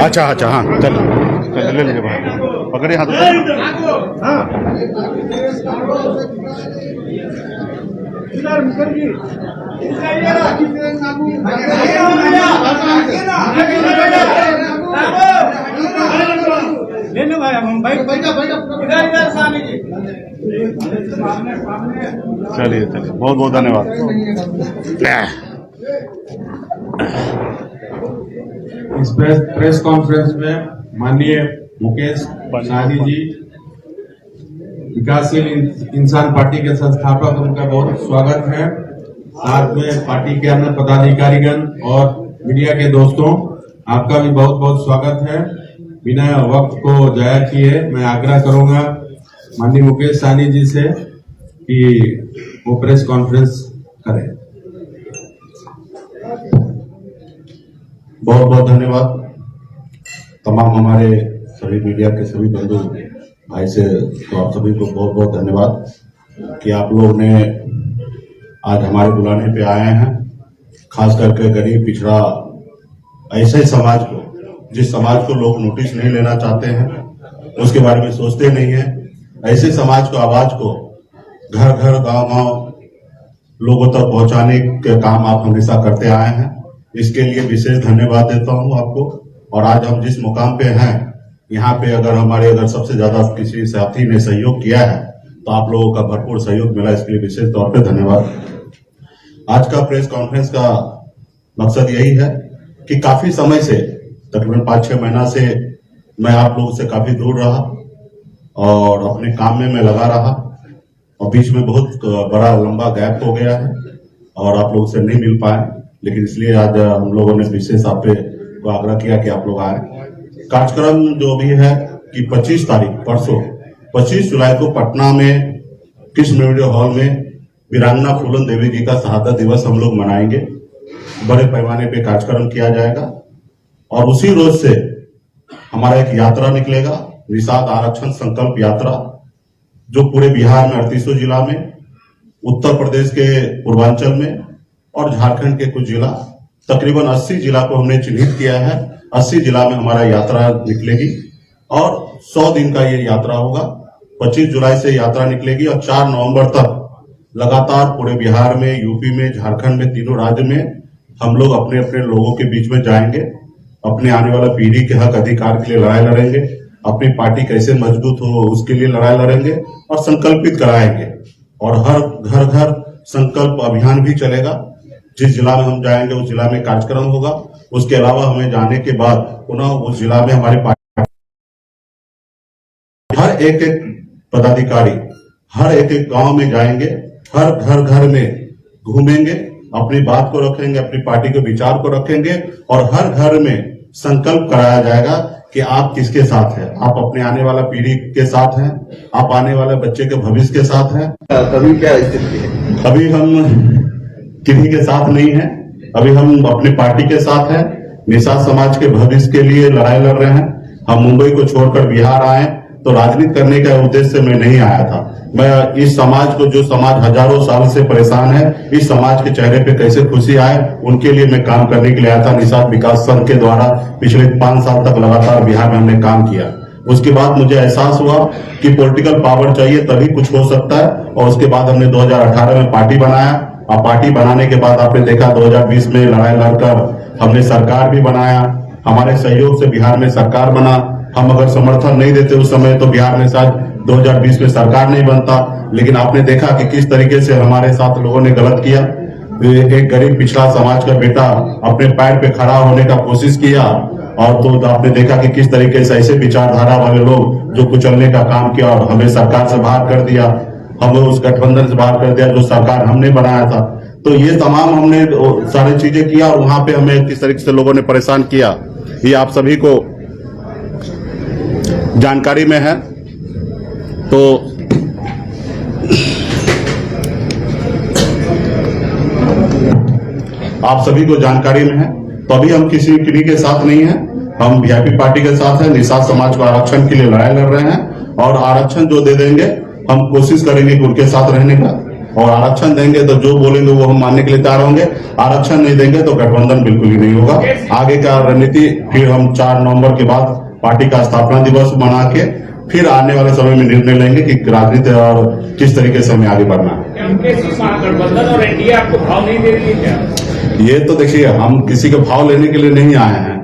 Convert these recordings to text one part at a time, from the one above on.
अच्छा अच्छा हाँ चल ले लेंगे पकड़े हाथ चलिए चलिए बहुत बहुत धन्यवाद। इस प्रेस कॉन्फ्रेंस में माननीय मुकेश साहनी जी विकासशील इंसान पार्टी के संस्थापक, उनका बहुत स्वागत है। साथ में पार्टी के अन्य पदाधिकारीगण और मीडिया के दोस्तों, आपका भी बहुत बहुत स्वागत है। बिना वक्त को जाया किए मैं आग्रह करूंगा माननीय मुकेश साहनी जी से कि वो प्रेस कॉन्फ्रेंस करें। बहुत बहुत धन्यवाद तमाम हमारे सभी मीडिया के सभी बंधु भाई से, तो आप सभी को बहुत बहुत धन्यवाद कि आप लोग ने आज हमारे बुलाने पे आए हैं। खास करके गरीब पिछड़ा ऐसे समाज को, जिस समाज को लोग नोटिस नहीं लेना चाहते हैं, उसके बारे में सोचते नहीं है, ऐसे समाज को, आवाज को घर घर गांव गांव लोगों तक पहुंचाने के काम आप हमेशा करते आए हैं। इसके लिए विशेष धन्यवाद देता हूं आपको। और आज हम जिस मुकाम पे हैं, यहाँ पे अगर सबसे ज्यादा किसी साथी ने सहयोग किया है तो आप लोगों का भरपूर सहयोग मिला, इसके लिए विशेष तौर पे धन्यवाद। आज का प्रेस कॉन्फ्रेंस का मकसद यही है कि काफी समय से, तकरीबन 5-6 महीना से मैं आप लोगों से काफी दूर रहा और अपने काम में मैं लगा रहा और बीच में बहुत बड़ा लंबा गैप हो गया है और आप लोगों से नहीं मिल पाए। लेकिन इसलिए आज हम लोगों ने विशेष आप पे को आग्रह किया कि आप लोग आए। कार्यक्रम जो भी है कि 25 तारीख परसों 25 जुलाई को पटना में कृष्ण मेमोरियल हॉल में वीरांगना फूलन देवी जी का शहादत दिवस हम लोग मनाएंगे। बड़े पैमाने पे कार्यक्रम किया जाएगा और उसी रोज से हमारा एक यात्रा निकलेगा, निषाद आरक्षण संकल्प यात्रा, जो पूरे बिहार में 38 जिला में, उत्तर प्रदेश के पूर्वांचल में और झारखंड के कुछ जिला, तकरीबन 80 जिला को हमने चिन्हित किया है। 80 जिला में हमारा यात्रा निकलेगी और 100 दिन का ये यात्रा होगा। 25 जुलाई से यात्रा निकलेगी और 4 नवंबर तक लगातार पूरे बिहार में, यूपी में, झारखंड में, तीनों राज्य में हम लोग अपने अपने लोगों के बीच में जाएंगे। अपने आने वाला पीढ़ी के हक अधिकार के लिए लड़ाई लड़ेंगे, अपनी पार्टी कैसे मजबूत हो उसके लिए लड़ाई लड़ेंगे और संकल्पित कराएंगे। और हर घर घर संकल्प अभियान भी चलेगा। जिस जिला में हम जाएंगे उस जिला में कार्यक्रम होगा। उसके अलावा हमें जाने के बाद पुनः उस जिला में हमारे पार्टी हर एक पदाधिकारी हर एक गांव में जाएंगे, हर घर में घूमेंगे, अपनी बात को रखेंगे, अपनी पार्टी के विचार को रखेंगे और हर घर में संकल्प कराया जाएगा कि आप किसके साथ हैं। आप अपने आने वाला पीढ़ी के साथ हैं, आप आने वाले बच्चे के भविष्य के साथ हैं। अभी क्या स्थिति है? अभी हम किसी के साथ नहीं है, अभी हम अपनी पार्टी के साथ हैं। निषाद समाज के भविष्य के लिए लड़ाई लड़ रहे हैं। हम मुंबई को छोड़कर बिहार आए तो राजनीति करने का उद्देश्य से मैं नहीं आया था। मैं इस समाज को, जो समाज हजारों साल से परेशान है, इस समाज के चेहरे पे कैसे खुशी आए उनके लिए मैं काम करने के लिए आया था। निषाद विकास संघ के द्वारा पिछले 5 साल तक लगातार बिहार में हमने काम किया। उसके बाद मुझे एहसास हुआ कि पॉलिटिकल पावर चाहिए तभी कुछ हो सकता है और उसके बाद हमने 2018 में पार्टी बनाया और पार्टी बनाने के बाद आपने देखा 2020 में लड़ाई लड़कर हमने सरकार भी बनाया। हमारे सहयोग से बिहार में सरकार बना। हम अगर समर्थन नहीं देते उस समय तो बिहार में शायद 2020 में सरकार नहीं बनता। लेकिन आपने देखा कि किस तरीके से हमारे साथ लोगों ने गलत किया। एक गरीब पिछड़ा समाज का बेटा अपने पैर पे खड़ा होने का कोशिश किया और तो आपने देखा कि किस तरीके से ऐसे विचारधारा वाले लोग जो कुचलने का काम किया और हमें सरकार से बाहर कर दिया, हमें उस गठबंधन से बाहर कर दिया जो सरकार हमने बनाया था। तो ये तमाम हमने सारी चीजें किया और वहां पे हमें किस तरीके से लोगों ने परेशान किया, ये आप सभी को जानकारी में है। तो आप सभी को जानकारी में है। तो अभी हम किन्हीं के साथ नहीं है, हम वीआईपी पार्टी के साथ है। निषाद समाज को आरक्षण के लिए लड़ाई लड़ रहे हैं और आरक्षण जो दे देंगे हम कोशिश करेंगे कि उनके साथ रहने का, और आरक्षण देंगे तो जो बोलेंगे वो हम मानने के लिए तैयार होंगे। आरक्षण नहीं देंगे तो गठबंधन बिल्कुल ही नहीं होगा। आगे का रणनीति फिर हम 4 नवंबर के बाद पार्टी का स्थापना दिवस मना के फिर आने वाले समय में निर्णय लेंगे कि राजनीति और किस तरीके से हमें आगे बढ़ना है। गठबंधन और एनडीए आपको भाव नहीं दे रही है क्या? ये तो देखिए, हम किसी के भाव लेने के लिए नहीं आए हैं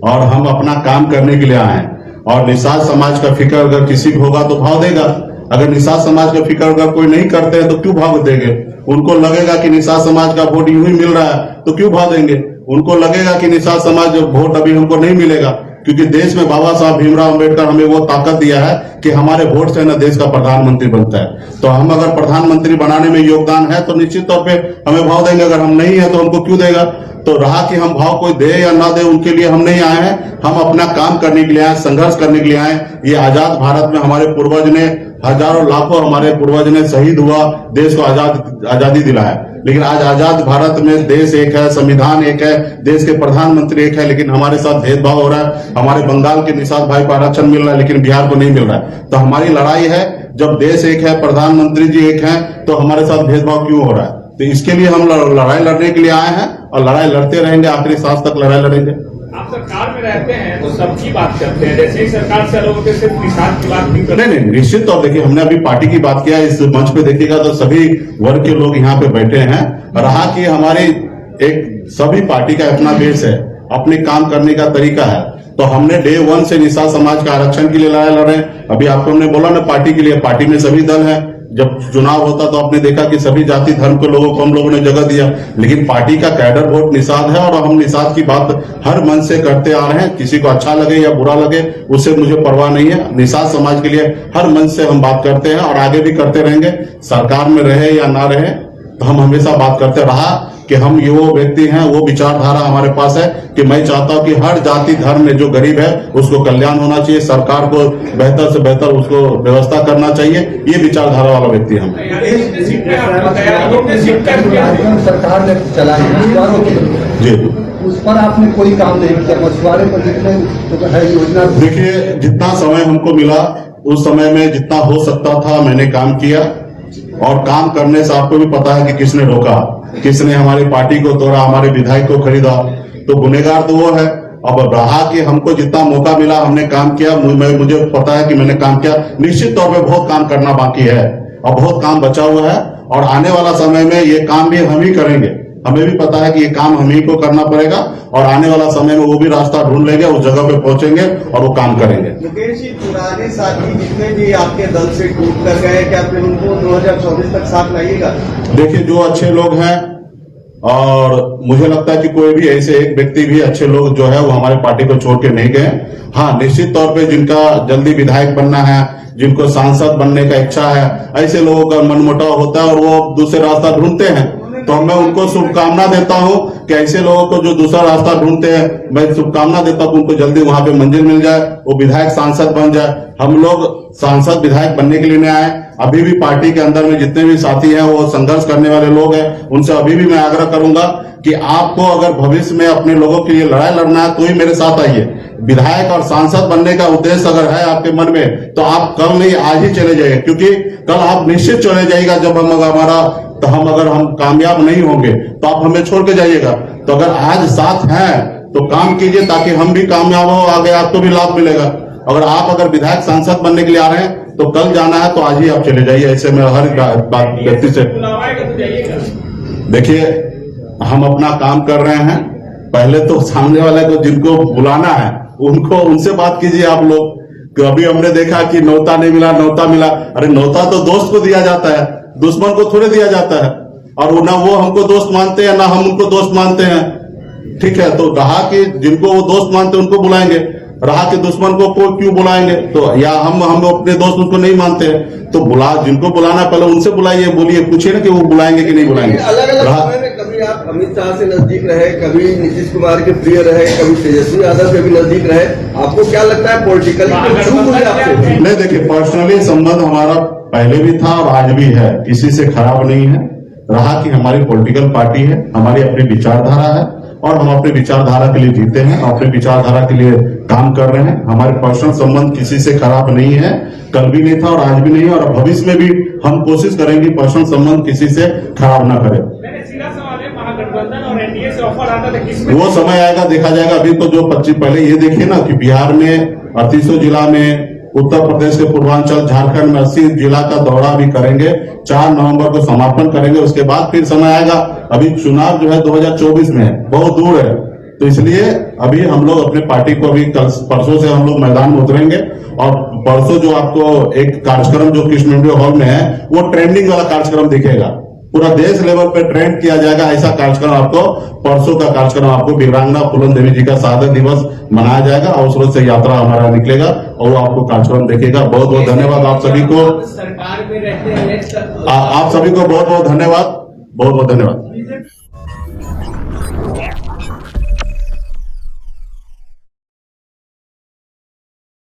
और हम अपना काम करने के लिए आए हैं। और निषाद समाज का फिक्र अगर किसी को होगा तो भाव देगा। अगर निषाद समाज का फिक्र अगर कोई नहीं करते हैं तो क्यों भाव देंगे? उनको लगेगा कि निषाद समाज का वोट यूं ही मिल रहा है तो क्यों भाव देंगे? उनको लगेगा कि निषाद समाज वोट अभी हमको नहीं मिलेगा, क्योंकि देश में बाबा साहब भीमराव अंबेडकर हमें वो ताकत दिया है कि हमारे वोट से न देश का प्रधानमंत्री बनता है। तो हम अगर प्रधानमंत्री बनाने में योगदान है तो निश्चित तौर पे हमें भाव देंगे। अगर हम नहीं है तो हमको क्यों देगा? तो रहा कि हम भाव कोई दे या ना दे, उनके लिए हम नहीं आए हैं। हम अपना काम करने के लिए आए, संघर्ष करने के लिए आए। ये आजाद भारत में हमारे पूर्वज ने, हजारों लाखों हमारे पूर्वज ने शहीद हुआ, देश को आजादी दिलाया। लेकिन आज आजाद भारत में देश एक है, संविधान एक है, देश के प्रधानमंत्री एक है, लेकिन हमारे साथ भेदभाव हो रहा है। हमारे बंगाल के निषाद भाई को आरक्षण मिल रहा है लेकिन बिहार को नहीं मिल रहा है। तो हमारी लड़ाई है, जब देश एक है, प्रधानमंत्री जी एक है, तो हमारे साथ भेदभाव क्यों हो रहा है? तो इसके लिए हम लड़ाई लड़ने के लिए आए हैं और लड़ाई लड़ते रहेंगे, आखिरी सांस तक लड़ाई लड़ेंगे। आप सरकार में रहते हैं तो सबकी बात करते हैं, जैसे ही सरकार से अलग होते सिर्फ निषाद की बात नहीं करते। नहीं, निश्चित तौर देखिए, हमने अभी पार्टी की बात किया। इस मंच पे देखिएगा तो सभी वर्ग के लोग यहाँ पे बैठे हैं। रहा कि हमारी एक सभी पार्टी का अपना बेस है, अपने काम करने का तरीका है। तो हमने डे 1 से निषाद समाज का आरक्षण के लिए लड़ाई लड़ रहे हैं। अभी आपको हमने बोला ना, पार्टी के लिए, पार्टी में सभी दल हैं। जब चुनाव होता तो आपने देखा कि सभी जाति धर्म के लोगों को हम लोगों ने जगह दिया, लेकिन पार्टी का कैडर वोट निषाद है और हम निषाद की बात हर मन से करते आ रहे हैं। किसी को अच्छा लगे या बुरा लगे उससे मुझे परवाह नहीं है। निषाद समाज के लिए हर मन से हम बात करते हैं और आगे भी करते रहेंगे। सरकार में रहे या ना रहे तो हम हमेशा बात करते रहा कि हम ये वो व्यक्ति हैं, वो विचारधारा हमारे पास है कि मैं चाहता हूं कि हर जाति धर्म में जो गरीब है उसको कल्याण होना चाहिए, सरकार को बेहतर से बेहतर उसको व्यवस्था करना चाहिए। ये विचारधारा वाला व्यक्ति हम। सरकार ने चलाई मछुआरों की, जी, उस पर आपने कोई काम नहीं किया? मछुआरे पर जितने है योजना, देखिए, जितना समय हमको मिला उस समय में जितना हो सकता था मैंने काम किया। और काम करने से आपको भी पता है कि किसने रोका, किसने हमारी पार्टी को तोड़ा, हमारे विधायक को खरीदा। तो गुनेगार तो वो है। अब रहा कि हमको जितना मौका मिला हमने काम किया। मुझे पता है कि मैंने काम किया। निश्चित तौर पे बहुत काम करना बाकी है और बहुत काम बचा हुआ है, और आने वाला समय में ये काम भी हम ही करेंगे। हमें भी पता है कि ये काम हम ही को करना पड़ेगा और आने वाला समय में वो भी रास्ता ढूंढ लेंगे, उस जगह पे पहुंचेंगे और वो काम करेंगे। मुकेश जी, पुराने साथी जितने भी आपके दल से टूट कर गए, क्या फिर उनको 2024 तक साथ लाइएगा? देखिए, जो अच्छे लोग हैं, और मुझे लगता है कि कोई भी ऐसे एक व्यक्ति भी, अच्छे लोग जो है वो हमारे पार्टी को छोड़ के नहीं गए। हाँ, निश्चित तौर पे जिनका जल्दी विधायक बनना है, जिनको सांसद बनने का इच्छा है, ऐसे लोगों का मनमुटाव होता है और वो दूसरे रास्ता ढूंढते हैं। तो मैं उनको शुभकामना देता हूं कि ऐसे लोगों को जो दूसरा रास्ता ढूंढते हैं, मैं शुभकामना देता हूं उनको जल्दी वहां पे मंजिल मिल जाए, वो विधायक सांसद बन जाए। हम लोग सांसद विधायक बनने के लिए नहीं आए। अभी भी पार्टी के अंदर में जितने भी साथी हैं वो संघर्ष करने वाले लोग हैं, उनसे अभी भी मैं आग्रह करूंगा कि आपको अगर भविष्य में अपने लोगों के लिए लड़ाई लड़ना है तो ही मेरे साथ आइए। विधायक और सांसद बनने का उद्देश्य अगर है आपके मन में तो आप कल नहीं आज ही चले जाइए, क्योंकि कल आप निश्चित चले जाइएगा जब हम अगर हम कामयाब नहीं होंगे तो आप हमें छोड़ के जाइएगा। तो अगर आज साथ हैं तो काम कीजिए ताकि हम भी कामयाब हो, आगे आपको भी लाभ मिलेगा। अगर विधायक सांसद बनने के लिए आ रहे हैं तो कल जाना है तो आज ही आप चले जाइए। ऐसे में हर बात व्यक्ति से देखिए, हम अपना काम कर रहे हैं। पहले तो सामने वाले को जिनको बुलाना है उनसे बात कीजिए आप लोग। अभी हमने देखा कि न्योता नहीं मिला, न्योता मिला। अरे न्योता तो दोस्त को दिया जाता है, दुश्मन को थोड़े दिया जाता है। और ना वो हमको दोस्त मानते हैं ना हम उनको दोस्त मानते हैं। ठीक है, तो रहा कि जिनको वो दोस्त मानते हैं उनको बुलाएंगे, रहा के दुश्मन को क्यों बुलाएंगे? तो या हम अपने दोस्त उनको नहीं मानते हैं तो जिनको बुलाना पहले उनसे बुलाइए, बोलिए, पूछिए ना कि वो बुलाएंगे कि नहीं बुलाएंगे। अलग अलग समय में कभी आप अमित शाह से नजदीक रहे, कभी नीतीश कुमार के प्रिय रहे, कभी तेजस्वी यादव से भी नजदीक रहे। आपको क्या लगता है पॉलिटिकली आपसे? नहीं, देखिए, पर्सनली संबंध हमारा पहले भी था और आज भी है, किसी से खराब नहीं है। रहा कि हमारी पॉलिटिकल पार्टी है, हमारी अपनी विचारधारा है और हम अपनी विचारधारा के लिए जीते हैं, अपनी विचारधारा के लिए काम कर रहे हैं। हमारे पर्सनल संबंध किसी से खराब नहीं है, कल भी नहीं था और आज भी नहीं है और भविष्य में भी हम कोशिश करेंगे पर्सनल संबंध किसी से खराब ना करें। मैंने सीधा सवाल है, महागठबंधन और एनडीए से ऑफर आता था किसमें? वो समय आएगा, देखा जाएगा। अभी तो जो 25 पहले ये देखिए ना कि बिहार में 38 जिला में, उत्तर प्रदेश के पूर्वांचल, झारखंड में 80 जिला का दौरा भी करेंगे। 4 नवंबर को समापन करेंगे, उसके बाद फिर समय आएगा। अभी चुनाव जो है 2024 में है, बहुत दूर है, तो इसलिए अभी हम लोग अपने पार्टी को अभी कल परसों से हम लोग मैदान में उतरेंगे और परसों जो आपको एक कार्यक्रम जो कृष्ण मंदिर हॉल में है वो ट्रेंडिंग वाला कार्यक्रम दिखेगा, पूरा देश लेवल पे ट्रेंड किया जाएगा। ऐसा कार्यक्रम आपको परसों का कार्यक्रम आपको वीरांगना फूलन देवी जी का शहादत दिवस मनाया जाएगा और उस रोज से यात्रा हमारा निकलेगा और वो आपको कार्यक्रम देखेगा। बहुत बहुत धन्यवाद आप सभी को, सरकार में रहते हैं। आप सभी को बहुत बहुत धन्यवाद, बहुत बहुत धन्यवाद।